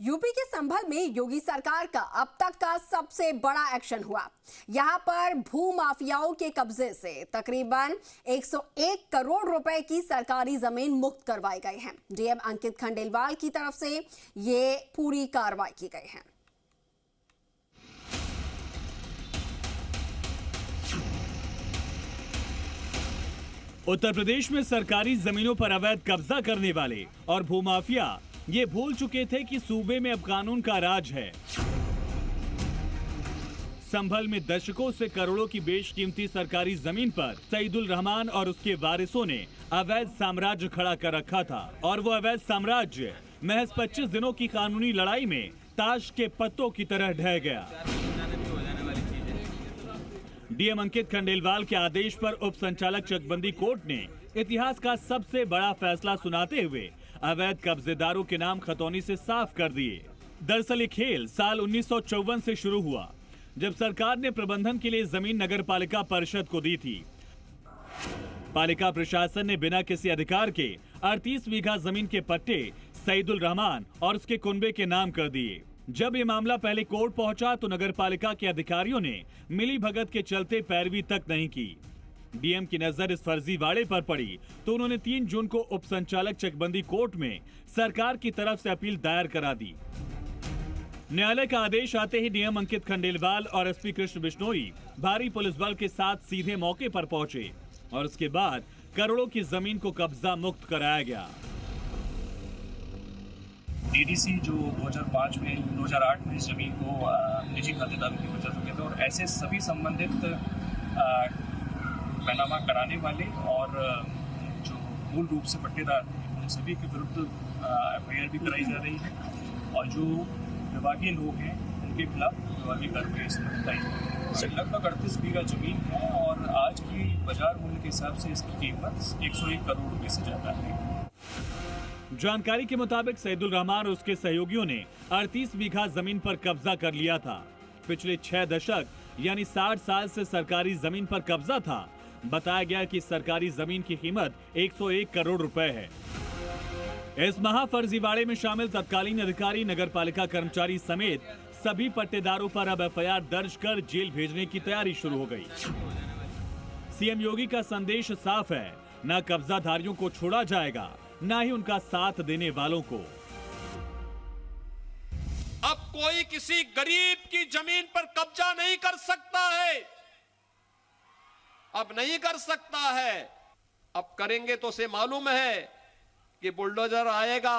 UP के संभल में योगी सरकार का अब तक का सबसे बड़ा एक्शन हुआ। यहां पर भू माफियाओं के कब्जे से तकरीबन 101 करोड़ रुपए की सरकारी जमीन मुक्त करवाई गई है। डीएम अंकित खंडेलवाल की तरफ से ये पूरी कार्रवाई की गई है। उत्तर प्रदेश में सरकारी जमीनों पर अवैध कब्जा करने वाले और भूमाफिया ये भूल चुके थे कि सूबे में अब कानून का राज है। संभल में दशकों से करोड़ों की बेशकीमती सरकारी जमीन पर सईदुल रहमान और उसके वारिसों ने अवैध साम्राज्य खड़ा कर रखा था और वो अवैध साम्राज्य महज 25 दिनों की कानूनी लड़ाई में ताश के पत्तों की तरह ढह गया। डीएम अंकित खंडेलवाल के आदेश पर उप संचालक चकबंदी कोर्ट ने इतिहास का सबसे बड़ा फैसला सुनाते हुए अवैध कब्जेदारों के नाम खतौनी से साफ कर दिए। दरअसल ये खेल साल 1954 से शुरू हुआ, जब सरकार ने प्रबंधन के लिए जमीन नगर पालिका परिषद को दी थी। पालिका प्रशासन ने बिना किसी अधिकार के 38 बीघा जमीन के पट्टे सईदुल रहमान और उसके कुनबे के नाम कर दिए। जब ये मामला पहले कोर्ट पहुंचा तो नगर पालिका के अधिकारियों ने मिली भगत के चलते पैरवी तक नहीं की। डीएम की नजर इस फर्जीवाड़े पर पड़ी तो उन्होंने 3 जून को उप संचालक चकबंदी कोर्ट में सरकार की तरफ से अपील दायर करा दी। न्यायालय का आदेश आते ही डीएम अंकित खंडेलवाल और एसपी कृष्ण बिश्नोई भारी पुलिस बल के साथ सीधे मौके पर पहुंचे और उसके बाद करोड़ों की जमीन को कब्जा मुक्त कराया गया। डीडीसी जो 2005 में 2008 में इस जमीन को निजी खातेदारों की वजह चुके थे और ऐसे सभी संबंधित पैनामा कराने वाले और जो मूल रूप से पट्टेदार उन सभी के विरुद्ध एफआईआर भी कराई जा रही है और जो विभागीय लोग हैं उनके खिलाफ विभागीय कार्रवाई इसमें बताई। लगभग 38 बीघा जमीन है और आज की बाजार मूल्य के हिसाब से इसकी कीमत 101 करोड़ रुपए से ज्यादा है। जानकारी के मुताबिक सईदुल रहमान और उसके सहयोगियों ने 38 बीघा जमीन पर कब्जा कर लिया था। पिछले 6 दशक यानी 60 साल से सरकारी जमीन पर कब्जा था। बताया गया कि सरकारी जमीन की कीमत 101 करोड़ रुपए है। इस महाफर्जीवाड़े में शामिल तत्कालीन अधिकारी, नगरपालिका कर्मचारी समेत सभी पट्टेदारों पर अब एफआईआर दर्ज कर जेल भेजने की तैयारी शुरू हो गई। सीएम योगी का संदेश साफ है, न कब्जाधारियों को छोड़ा जाएगा, न ही उनका साथ देने वालों को। अब कोई किसी गरीब की जमीन पर कब्जा नहीं कर सकता है, अब नहीं कर सकता है। अब करेंगे तो उसे मालूम है कि बुलडोजर आएगा,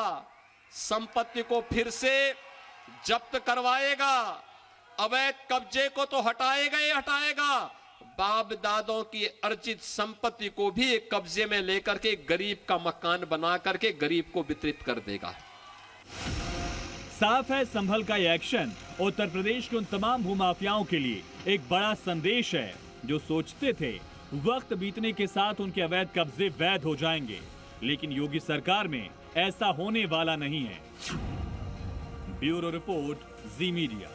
संपत्ति को फिर से जब्त करवाएगा, अवैध कब्जे को तो हटाएगा ही हटाएगा, बाप दादों की अर्जित संपत्ति को भी एक कब्जे में लेकर के गरीब का मकान बना करके गरीब को वितरित कर देगा। साफ है, संभल का यह एक्शन उत्तर प्रदेश के उन तमाम भूमाफियाओं के लिए एक बड़ा संदेश है जो सोचते थे वक्त बीतने के साथ उनके अवैध कब्जे वैध हो जाएंगे, लेकिन योगी सरकार में ऐसा होने वाला नहीं है। ब्यूरो रिपोर्ट, जी मीडिया।